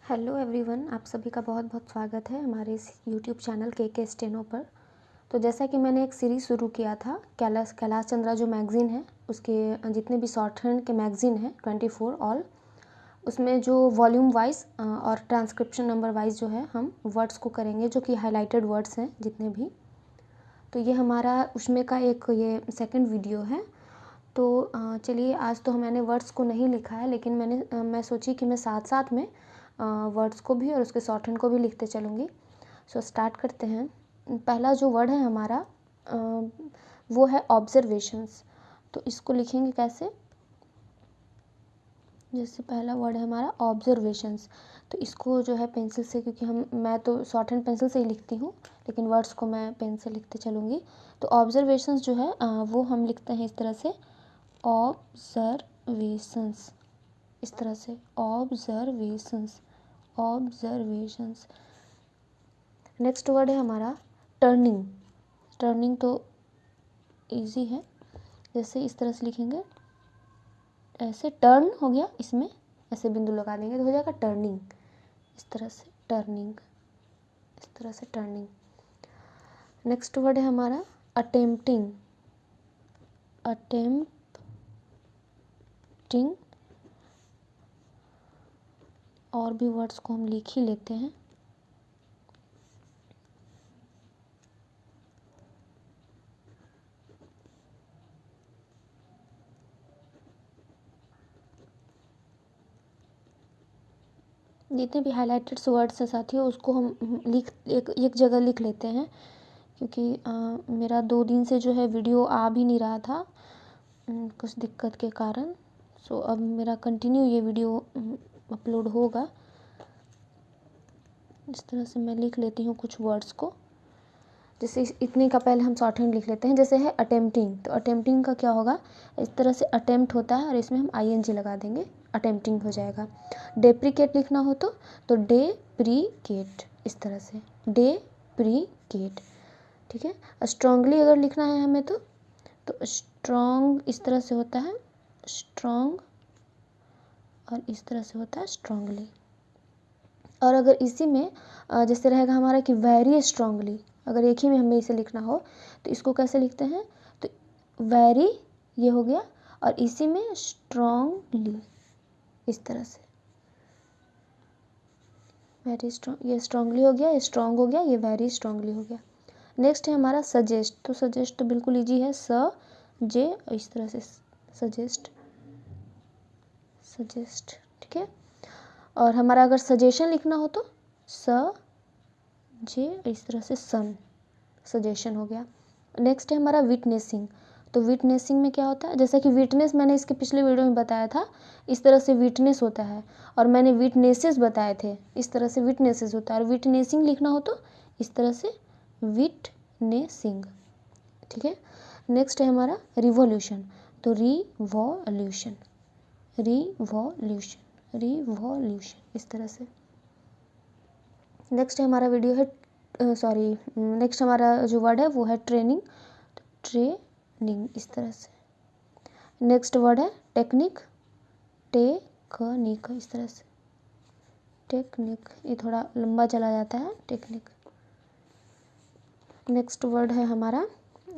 Hello everyone, आप सभी का बहुत बहुत स्वागत है हमारे इस यूट्यूब चैनल के स्टेनो पर। तो जैसा कि मैंने एक सीरीज़ शुरू किया था कैलाश चंद्रा जो मैगज़ीन है, उसके जितने भी शॉर्ट हैंड के मैगज़ीन हैं 24 ऑल, उसमें जो वॉल्यूम वाइज और ट्रांसक्रिप्शन नंबर वाइज जो है हम वर्ड्स को करेंगे, जो कि हाईलाइटेड वर्ड्स हैं जितने भी। तो ये हमारा उसमें का एक ये सेकंड वीडियो है। तो चलिए, आज तो मैंने वर्ड्स को नहीं लिखा है, लेकिन मैं सोची कि मैं साथ साथ में वर्ड्स को भी और उसके शॉर्ट हैंड को भी लिखते चलूँगी। सो स्टार्ट करते हैं। पहला जो वर्ड है हमारा वो है ऑब्जर्वेशंस। तो इसको लिखेंगे कैसे? जैसे पहला वर्ड है हमारा ऑब्जर्वेशंस, तो इसको जो है पेंसिल से, क्योंकि मैं तो शॉर्ट हैंड पेंसिल से ही लिखती हूँ, लेकिन वर्ड्स को मैं पेन से लिखते चलूँगी। तो ऑब्जर्वेशंस जो है वो हम लिखते हैं इस तरह से, ऑब्जर्वेशंस, इस तरह से ऑब्जर्वेशंस। नेक्स्ट वर्ड है हमारा टर्निंग। टर्निंग तो इजी है, जैसे इस तरह से लिखेंगे, ऐसे टर्न हो गया, इसमें ऐसे बिंदु लगा देंगे तो हो जाएगा टर्निंग। इस तरह से टर्निंग, इस तरह से टर्निंग। नेक्स्ट वर्ड है हमारा अटेम्प्टिंग। अटेम्प्टिंग, और भी वर्ड्स को हम लिख ही लेते हैं। जितने भी हाईलाइटेड वर्ड्स हैं साथियों, उसको हम एक जगह लिख लेते हैं, क्योंकि मेरा 2 दिन से जो है वीडियो आ भी नहीं रहा था कुछ दिक्कत के कारण। सो अब मेरा कंटिन्यू ये वीडियो अपलोड होगा। इस तरह से मैं लिख लेती हूँ कुछ वर्ड्स को। जैसे इतने का पहले हम शॉर्ट हैंड लिख लेते हैं। जैसे है अटेम्प्टिंग, तो अटेम्प्टिंग का क्या होगा, इस तरह से अटेम्प्ट होता है और इसमें हम ING लगा देंगे, अटेम्प्टिंग हो जाएगा। डेप्रिकेट लिखना हो तो डेप्रिकेट, इस तरह से डेप्रिकेट, ठीक है। स्ट्रांगली अगर लिखना है हमें तो स्ट्रॉन्ग इस तरह से होता है, स्ट्रॉन्ग, और इस तरह से होता है स्ट्रांगली। और अगर इसी में जैसे रहेगा हमारा कि वेरी स्ट्रांगली, अगर एक ही में हमें इसे लिखना हो तो इसको कैसे लिखते हैं, तो वेरी ये हो गया, और इसी में स्ट्रांगली, इस तरह से वेरी स्ट्रांग, ये स्ट्रांगली हो गया, ये स्ट्रांग हो गया, ये वेरी स्ट्रांगली हो गया। नेक्स्ट है हमारा सजेस्ट। तो सजेस्ट तो बिल्कुल ईजी है, जे, इस तरह से सजेस्ट, सजेस्ट, ठीक है। और हमारा अगर सजेशन लिखना हो तो जे, इस तरह से सन, सजेशन हो गया। नेक्स्ट है हमारा विटनेसिंग। तो विटनेसिंग में क्या होता है, जैसा कि विटनेस मैंने इसके पिछले वीडियो में बताया था, इस तरह से विटनेस होता है, और मैंने विटनेसेस बताए थे, इस तरह से विटनेसेस होता है। और विटनेसिंग लिखना हो तो इस तरह से विटनेसिंग, ठीक है। नेक्स्ट है हमारा रिवॉल्यूशन। तो रिवॉल्यूशन, रिवॉल्यूशन, रिवॉल्यूशन, इस तरह से। नेक्स्ट हमारा वीडियो है नेक्स्ट हमारा जो वर्ड है वो है ट्रेनिंग। तो ट्रेनिंग, इस तरह से। नेक्स्ट वर्ड है टेक्निक, टेक्निक, इस तरह से टेक्निक, ये थोड़ा लंबा चला जाता है, टेक्निक। नेक्स्ट वर्ड है हमारा,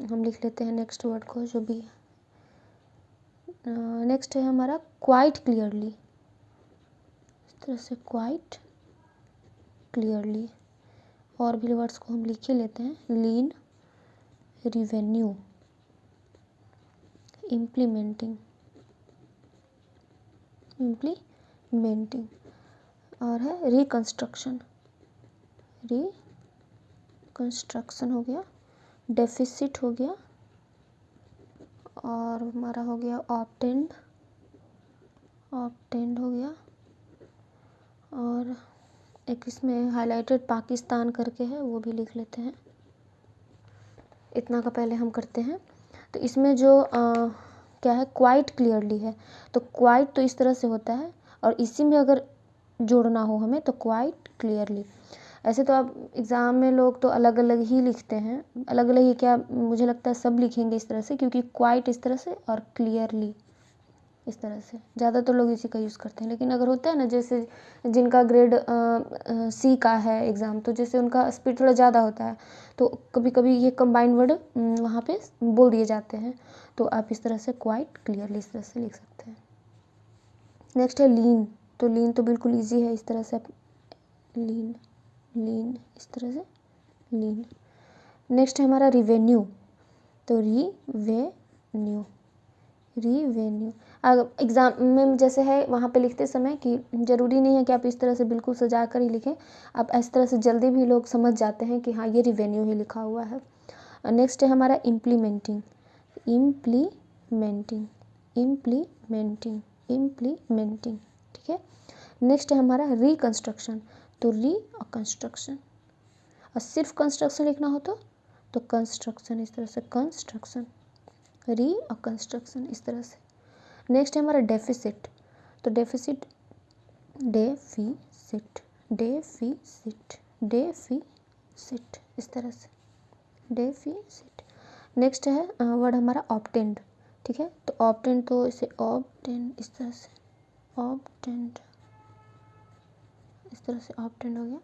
हम लिख लेते हैं नेक्स्ट वर्ड को जो भी। नेक्स्ट है हमारा क्वाइट क्लियरली, इस तरह से क्वाइट क्लियरली। और भी वर्ड्स को हम लिख ही लेते हैं, लीन, रिवेन्यू, इम्प्लीमेंटिंग, इम्प्लीमेंटिंग। और है रिकंस्ट्रक्शन, रिकंस्ट्रक्शन हो गया। डेफिसिट हो गया, और हमारा हो गया ऑब्टेंड, ऑब्टेंड हो गया। और एक इसमें हाईलाइटेड पाकिस्तान करके है, वो भी लिख लेते हैं। इतना का पहले हम करते हैं। तो इसमें जो क्या है, क्वाइट क्लियरली है, तो क्वाइट तो इस तरह से होता है, और इसी में अगर जोड़ना हो हमें तो क्वाइट क्लियरली। ऐसे तो आप एग्ज़ाम में लोग तो अलग अलग ही लिखते हैं, अलग अलग ही क्या, मुझे लगता है सब लिखेंगे इस तरह से, क्योंकि क्वाइट इस तरह से और क्लियरली इस तरह से ज़्यादातर लोग इसी का यूज़ करते हैं। लेकिन अगर होता है ना जैसे जिनका ग्रेड सी का है एग्ज़ाम, तो जैसे उनका स्पीड थोड़ा ज़्यादा होता है, तो कभी कभी ये कंबाइंड वर्ड वहाँ पे बोल दिए जाते हैं। तो आप इस तरह से क्वाइट क्लियरली इस तरह से लिख सकते हैं। नेक्स्ट है लीन। तो लीन तो बिल्कुल ईजी है, इस तरह से लीन, लीन इस तरह से लीन। नेक्स्ट है हमारा रिवेन्यू। तो रिवेन्यू, रिवेन्यू एग्ज़ाम में जैसे है वहाँ पे लिखते समय कि ज़रूरी नहीं है कि आप इस तरह से बिल्कुल सजा कर ही लिखें, आप इस तरह से जल्दी भी लोग समझ जाते हैं कि हाँ ये रिवेन्यू ही लिखा हुआ है। नेक्स्ट है हमारा इम्प्लीमेंटिंग, इम्प्लीमेंटिंग, इम्प्लीमेंटिंग, इम्प्लीमेंटिंग, ठीक है। नेक्स्ट है हमारा रिकंस्ट्रक्शन। तो री और कंस्ट्रक्शन, और सिर्फ कंस्ट्रक्शन लिखना हो तो कंस्ट्रक्शन, इस तरह से कंस्ट्रक्शन, री और कंस्ट्रक्शन इस तरह से। नेक्स्ट है हमारा डेफिसिट। तो डेफिसिट, डेफिसिट, डेफिसिट, डेफिसिट इस तरह से, डेफिसिट। नेक्स्ट है वर्ड हमारा ऑब्टेंड, ठीक है। तो ऑब्टेंड, तो इसे ऑब्टेंड इस तरह से, ऑब्टेंड इस तरह से ऑब्टेंड हो गया।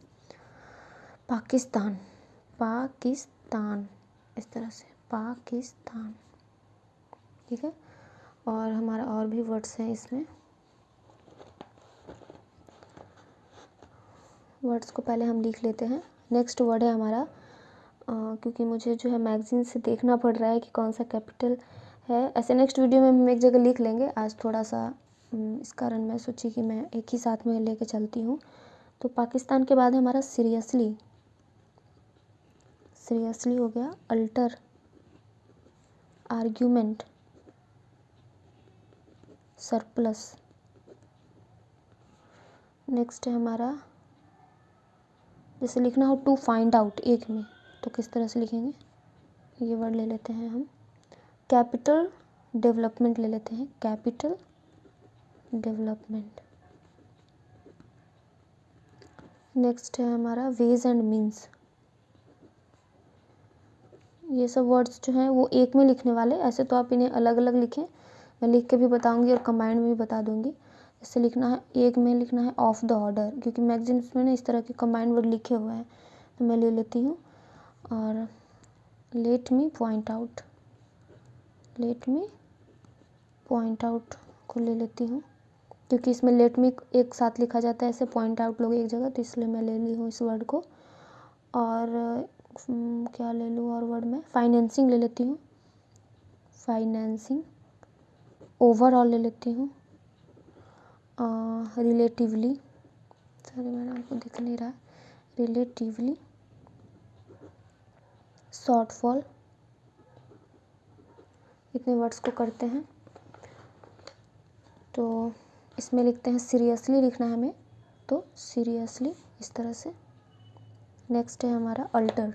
पाकिस्तान, पाकिस्तान इस तरह से, पाकिस्तान, ठीक है। और हमारा और भी वर्ड्स हैं इसमें, वर्ड्स को पहले हम लिख लेते हैं। नेक्स्ट वर्ड है हमारा क्योंकि मुझे जो है मैगजीन से देखना पड़ रहा है कि कौन सा कैपिटल है, ऐसे नेक्स्ट वीडियो में हम एक जगह लिख लेंगे। आज थोड़ा सा इस कारण मैं सोची कि मैं एक ही साथ में लेके चलती हूँ। तो पाकिस्तान के बाद है हमारा सीरियसली, सीरियसली हो गया। Alter, argument, surplus. नेक्स्ट है हमारा, जैसे लिखना हो टू फाइंड आउट एक में, तो किस तरह से लिखेंगे, ये वर्ड ले लेते हैं हम। कैपिटल डेवलपमेंट ले लेते हैं, कैपिटल डेवलपमेंट। नेक्स्ट है हमारा वेज एंड मीन्स। ये सब वर्ड्स जो हैं वो एक में लिखने वाले, ऐसे तो आप इन्हें अलग अलग लिखें, मैं लिख के भी बताऊंगी और कंबाइंड में भी बता दूंगी। जैसे लिखना है एक में, लिखना है ऑफ द ऑर्डर, क्योंकि मैगजीन्स में ना इस तरह के कंबाइंड वर्ड लिखे हुए हैं, तो मैं ले लेती हूँ। और let me point out, let me point out को ले लेती हूँ, क्योंकि इसमें लेट मी एक साथ लिखा जाता है, ऐसे पॉइंट आउट लोग एक जगह, तो इसलिए मैं ले ली हूँ इस वर्ड को। और क्या ले लूँ और वर्ड में, फाइनेंसिंग ले लेती हूँ, फाइनेंसिंग। ओवरऑल ले लेती हूँ, रिलेटिवली, सॉरी मैडम आपको दिख नहीं रहा, रिलेटिवली। शॉर्टफॉल, इतने वर्ड्स को करते हैं। तो इसमें लिखते हैं सीरियसली, लिखना है हमें, तो सीरियसली इस तरह से। नेक्स्ट है हमारा अल्टर।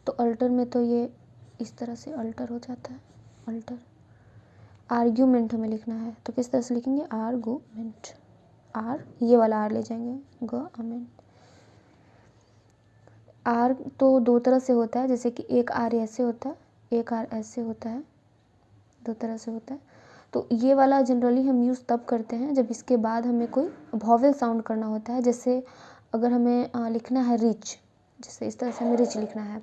तो अल्टर में तो ये इस तरह से अल्टर हो जाता है, अल्टर। आर्ग्यूमेंट हमें लिखना है, तो किस तरह से लिखेंगे, आर्गूमेंट, आर ये वाला आर ले जाएंगे, गवर्नमेंट। आर तो दो तरह से होता है, जैसे कि एक आर ऐसे होता है, एक आर ऐसे होता है, दो तरह से होता है। तो ये वाला जनरली हम यूज़ तब करते हैं जब इसके बाद हमें कोई वॉवेल साउंड करना होता है। जैसे अगर हमें लिखना है रिच, जैसे इस तरह से हमें रिच लिखना है,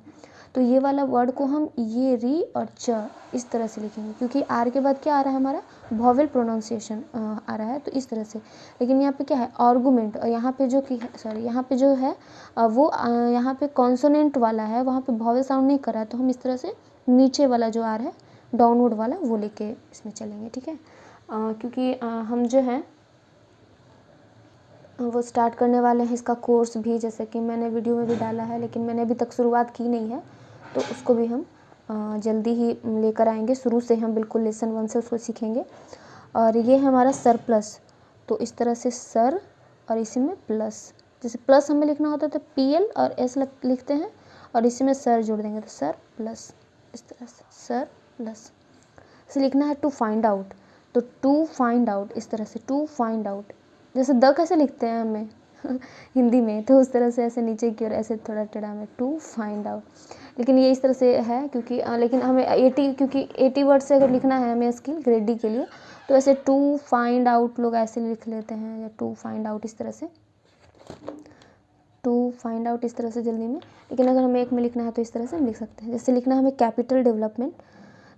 तो ये वाला वर्ड को हम ये री और च इस तरह से लिखेंगे, क्योंकि आर के बाद क्या आ रहा है हमारा, वॉवेल प्रोनाउंसिएशन आ रहा है, तो इस तरह से। लेकिन यहाँ पे क्या है, आर्गूमेंट, और यहाँ पे जो कि सॉरी यहाँ पे जो है वो यहाँ पे कॉन्सोनेंट वाला है, वहाँ पे वॉवेल साउंड नहीं कर रहा है, तो हम इस तरह से नीचे वाला जो आर है डाउनवर्ड वाला वो लेके इसमें चलेंगे, ठीक है। क्योंकि हम जो है वो स्टार्ट करने वाले हैं इसका कोर्स भी, जैसे कि मैंने वीडियो में भी डाला है, लेकिन मैंने अभी तक शुरुआत की नहीं है, तो उसको भी हम जल्दी ही लेकर आएंगे। शुरू से हम बिल्कुल लेसन 1 से उसको सीखेंगे। और ये है हमारा सर प्लस, तो इस तरह से सर और इसी में प्लस, जैसे प्लस हमें लिखना होता है तो PL और S लिखते हैं, और इसी में सर जोड़ देंगे, तो सर प्लस इस तरह से, सर प्लस। इसे लिखना है टू फाइंड आउट, तो टू फाइंड आउट इस तरह से, टू फाइंड आउट। जैसे द कैसे लिखते हैं हमें हिंदी में, तो उस तरह से ऐसे नीचे की ओर ऐसे थोड़ा टेढ़ा में, टू फाइंड आउट। लेकिन ये इस तरह से है क्योंकि लेकिन हमें 80, क्योंकि 80 वर्ड से अगर लिखना है हमें स्किल ग्रेड D के लिए, तो ऐसे टू फाइंड आउट लोग ऐसे लिख लेते हैं, या टू फाइंड आउट इस तरह से, टू फाइंड आउट इस तरह से जल्दी में। लेकिन अगर हमें एक में लिखना है तो इस तरह से हम लिख सकते हैं। जैसे लिखना है हमें कैपिटल डेवलपमेंट,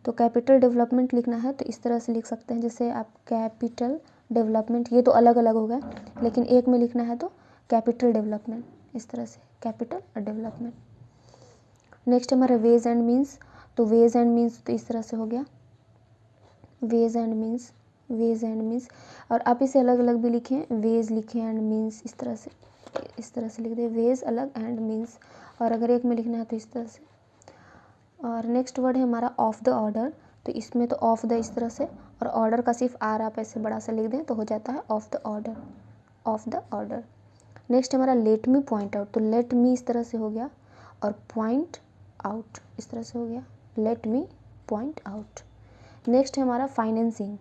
तो कैपिटल डेवलपमेंट लिखना है तो इस तरह से लिख सकते हैं। जैसे आप कैपिटल डेवलपमेंट, ये तो अलग अलग हो गया, लेकिन एक में लिखना है तो कैपिटल डेवलपमेंट, इस तरह से कैपिटल डेवलपमेंट। नेक्स्ट हमारा वेज एंड मीन्स, तो वेज एंड मीन्स तो इस तरह से हो गया, ways and means, ways and means. और आप इसे अलग अलग भी लिखें, वेज लिखें एंड मीन्स, इस तरह से लिख दें, वेज अलग एंड मीन्स। और अगर एक में लिखना है तो इस तरह से। और नेक्स्ट वर्ड है हमारा ऑफ द ऑर्डर, तो इसमें तो ऑफ द इस तरह से, और ऑर्डर का सिर्फ आर आप ऐसे बड़ा सा लिख दें तो हो जाता है of the order, of the order. Next हमारा लेट मी पॉइंट आउट, तो लेट मी इस तरह से हो गया, और पॉइंट आउट इस तरह से हो गया, let me point out. Next है हमारा फाइनेंसिंग,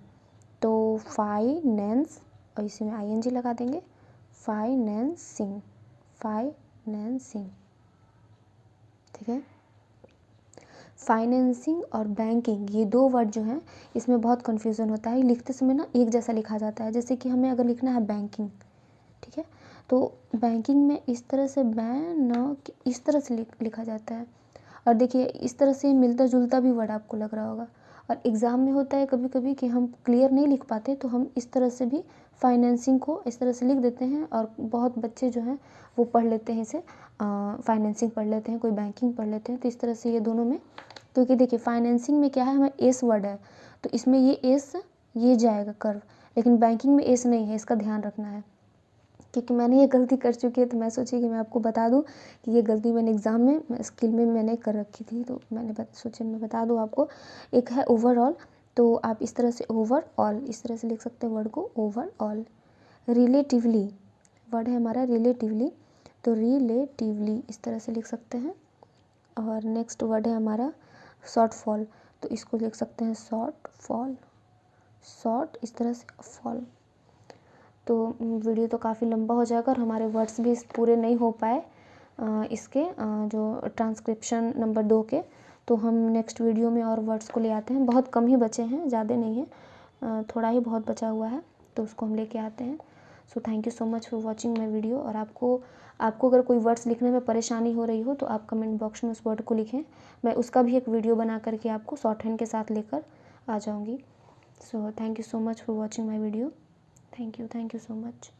तो फाइनेंस, और इसी में आईएनजी लगा देंगे, फाइनेंसिंग, फाइनेंसिंग, ठीक है। फाइनेंसिंग और बैंकिंग, ये दो वर्ड जो हैं इसमें बहुत कन्फ्यूज़न होता है, लिखते समय ना एक जैसा लिखा जाता है। जैसे कि हमें अगर लिखना है बैंकिंग, ठीक है, तो बैंकिंग में इस तरह से इस तरह से लिखा जाता है। और देखिए इस तरह से मिलता जुलता भी वर्ड आपको लग रहा होगा। और एग्ज़ाम में होता है कभी कभी कि हम क्लियर नहीं लिख पाते, तो हम इस तरह से भी फाइनेंसिंग को इस तरह से लिख देते हैं, और बहुत बच्चे जो हैं वो पढ़ लेते हैं इसे, फाइनेंसिंग पढ़ लेते हैं, कोई बैंकिंग पढ़ लेते हैं। तो इस तरह से ये दोनों में, क्योंकि देखिए फाइनेंसिंग में क्या है, हमें एस वर्ड है, तो इसमें ये एस ये जाएगा कर्व, लेकिन बैंकिंग में एस नहीं है, इसका ध्यान रखना है। क्योंकि मैंने ये गलती कर चुकी है, तो मैं सोची कि मैं आपको बता दूं कि ये गलती मैंने एग्ज़ाम में स्किल में मैंने कर रखी थी, तो मैंने सोचे मैं बता दूं आपको। एक है ओवरऑल, तो आप इस तरह से ओवरऑल इस तरह से लिख सकते हैं वर्ड को, ओवरऑल। रिलेटिवली वर्ड है हमारा रिलेटिवली, तो रिलेटिवली इस तरह से लिख सकते हैं। और नेक्स्ट वर्ड है हमारा शॉर्ट फॉल, तो इसको लिख सकते हैं शॉर्ट फॉल, शॉर्ट इस तरह से फॉल। तो वीडियो तो काफ़ी लंबा हो जाएगा, और हमारे वर्ड्स भी पूरे नहीं हो पाए इसके जो ट्रांसक्रिप्शन नंबर 2 के। तो हम नेक्स्ट वीडियो में और वर्ड्स को ले आते हैं, बहुत कम ही बचे हैं, ज़्यादा नहीं है, थोड़ा ही बहुत बचा हुआ है, तो उसको हम लेके आते हैं। So thank you so much for watching my video. और आपको अगर कोई वर्ड्स लिखने में परेशानी हो रही हो तो आप कमेंट बॉक्स में उस वर्ड को लिखें, मैं उसका भी एक वीडियो बना करके आपको शॉर्ट हैंड के साथ लेकर आ जाऊँगी। So thank you so much for watching my video. Thank you so much.